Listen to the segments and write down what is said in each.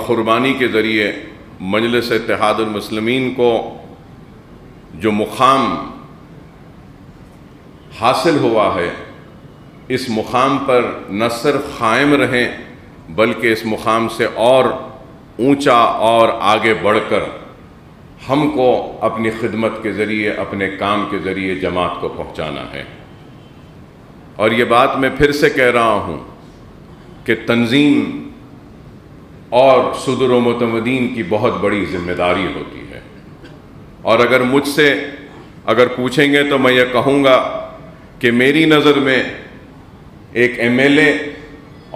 قربانی کے ذریعے مجلس اتحاد المسلمین کو جو مقام حاصل ہوا ہے، اس مقام پر نہ صرف قائم رہیں بلکہ اس مقام سے اور اونچا اور آگے بڑھ کر ہم کو اپنی خدمت کے ذریعے، اپنے کام کے ذریعے جماعت کو پہنچانا ہے۔ اور یہ بات میں پھر سے کہہ رہا ہوں کہ تنظیم اور صدر و معتمدین کی بہت بڑی ذمہ داری ہوتی ہے، اور اگر مجھ سے پوچھیں گے تو میں یہ کہوں گا کہ میری نظر میں ایک ایم ایل اے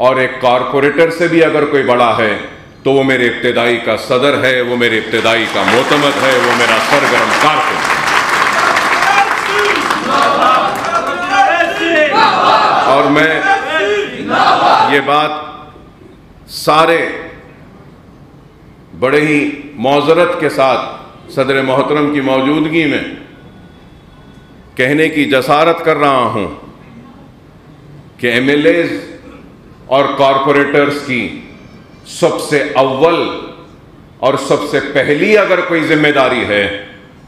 اور ایک کارپوریٹر سے بھی اگر کوئی بڑا ہے تو وہ میرے ابتدائی کا صدر ہے، وہ میرے ابتدائی کا معتمد ہے، وہ میرا سرگرم کارکن ہے۔ اور میں یہ بات سارے بڑے ہی معذرت کے ساتھ صدر محترم کی موجودگی میں کہنے کی جسارت کر رہا ہوں کہ ایم ایل ایز اور کارپوریٹرز کی سب سے اول اور سب سے پہلی اگر کوئی ذمہ داری ہے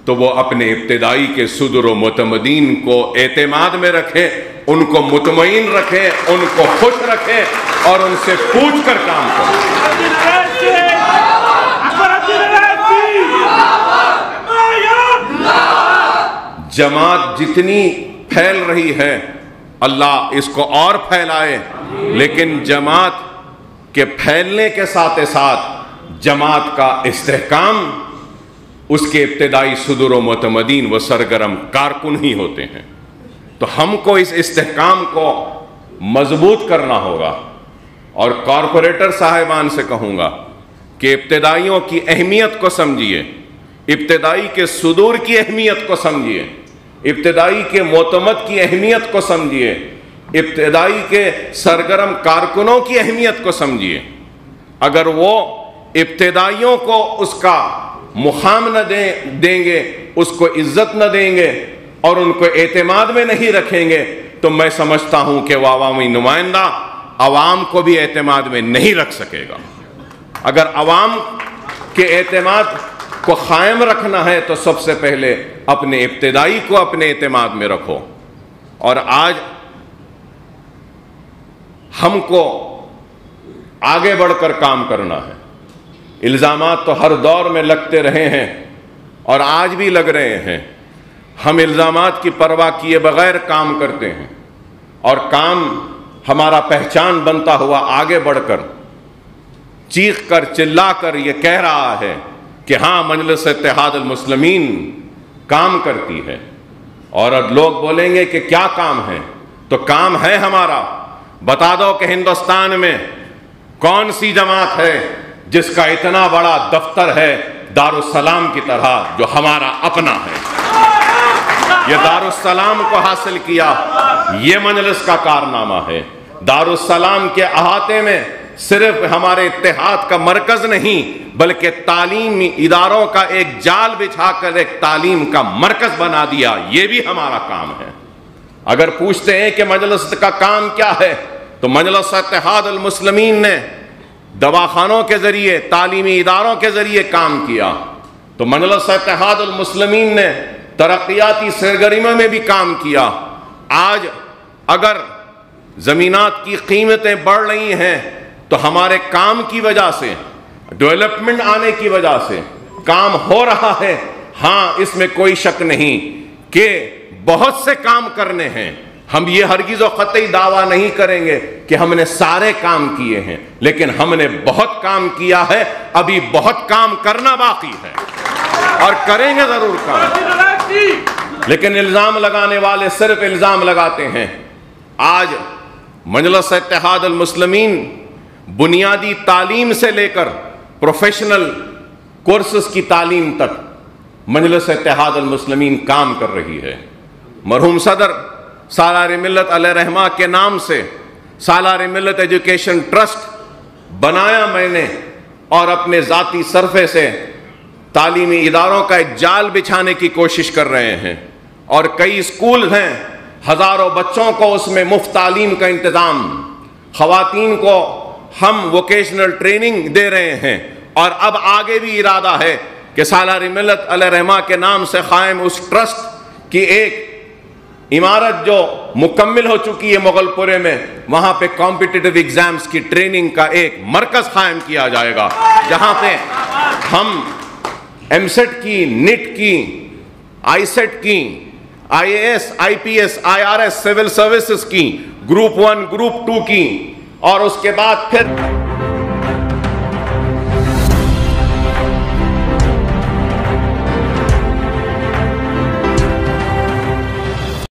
تو وہ اپنے ابتدائی کے صدر و معتمدین کو اعتماد میں رکھیں، ان کو مطمئن رکھیں، ان کو خوش رکھیں اور ان سے پوچھ کر کام کریں۔ جماعت جتنی پھیل رہی ہے اللہ اس کو اور پھیلائے، لیکن جماعت کے پھیلنے کے ساتھ ساتھ جماعت کا استحکام اس کے ابتدائی صدر و معتمدین و سرگرم کارکن ہی ہوتے ہیں۔ تو ہم کو اس استحکام کو مضبوط کرنا ہوگا، اور کارپوریٹر صاحبان سے کہوں گا کہ ابتدائیوں کی اہمیت کو سمجھیے، ابتدائی کے صدور کی اہمیت کو سمجھیے، ابتدائی کے معتمد کی اہمیت کو سمجھیے، ابتدائی کے سرگرم کارکنوں کی اہمیت کو سمجھیے۔ اگر وہ ابتدائیوں کو اس کا مقام نہ دیں گے، اس کو عزت نہ دیں گے اور ان کو اعتماد میں نہیں رکھیں گے تو میں سمجھتا ہوں کہ وہ عوامی نمائندہ عوام کو بھی اعتماد میں نہیں رکھ سکے گا۔ اگر عوام کے اعتماد کو قائم رکھنا ہے تو سب سے پہلے اپنے ابتدائی کو اپنے اعتماد میں رکھو۔ اور آج ہم کو آگے بڑھ کر کام کرنا ہے۔ الزامات تو ہر دور میں لگتے رہے ہیں اور آج بھی لگ رہے ہیں۔ ہم الزامات کی پرواہ کیے بغیر کام کرتے ہیں، اور کام ہمارا پہچان بنتا ہوا آگے بڑھ کر چیخ کر چلا کر یہ کہہ رہا ہے کہ ہاں مجلس اتحاد المسلمین کام کرتی ہے۔ اور اب لوگ بولیں گے کہ کیا کام ہے، تو کام ہے ہمارا۔ بتا دو کہ ہندوستان میں کون سی جماعت ہے جس کا اتنا بڑا دفتر ہے دارالسلام کی طرح، جو ہمارا اپنا ہے۔ یہ دارالسلام کو حاصل کیا، یہ مجلس کا کارنامہ ہے۔ دارالسلام کے احاطے میں صرف ہمارے اتحاد کا مرکز نہیں بلکہ تعلیمی اداروں کا ایک جال بچھا کر ایک تعلیم کا مرکز بنا دیا، یہ بھی ہمارا کام ہے۔ اگر پوچھتے ہیں کہ مجلس کا کام کیا ہے تو مجلس اتحاد المسلمین نے دواخانوں کے ذریعے، تعلیمی اداروں کے ذریعے کام کیا، تو مجلس اتحاد المسلمین نے ترقیاتی سرگرمیوں میں بھی کام کیا۔ آج اگر زمینات کی قیمتیں بڑھ رہی ہیں تو ہمارے کام کی وجہ سے، ڈیولپمنٹ آنے کی وجہ سے کام ہو رہا ہے۔ ہاں، اس میں کوئی شک نہیں کہ بہت سے کام کرنے ہیں۔ ہم یہ ہرگز و قطعی دعویٰ نہیں کریں گے کہ ہم نے سارے کام کیے ہیں، لیکن ہم نے بہت کام کیا ہے، ابھی بہت کام کرنا باقی ہے اور کریں گے ضرور کام۔ لیکن الزام لگانے والے صرف الزام لگاتے ہیں۔ آج مجلس اتحاد المسلمین بنیادی تعلیم سے لے کر پروفیشنل کورسز کی تعلیم تک مجلس اتحاد المسلمین کام کر رہی ہے۔ مرحوم صدر سالار ملت علیہ رحمہ کے نام سے سالار ملت ایجوکیشن ٹرسٹ بنایا میں نے، اور اپنے ذاتی صرفے سے تعلیمی اداروں کا ایک جال بچھانے کی کوشش کر رہے ہیں، اور کئی اسکول ہیں، ہزاروں بچوں کو اس میں مفت تعلیم کا انتظام، خواتین کو ہم ووکیشنل ٹریننگ دے رہے ہیں، اور اب آگے بھی ارادہ ہے کہ سالار ملت علیہ رحمہ کے نام سے قائم اس ٹرسٹ کی ایک عمارت جو مکمل ہو چکی ہے مغل پورے میں، وہاں پہ کمپٹیٹیو ایگزامز کی ٹریننگ کا ایک مرکز قائم کیا جائے گا، جہاں پہ ہم ایم سیٹ کی، نیٹ کی، آئی سیٹ کی، I A S, I P S, I R S, civil services کی، گروپ 1 گروپ 2 کی، اور اس کے بعد پھر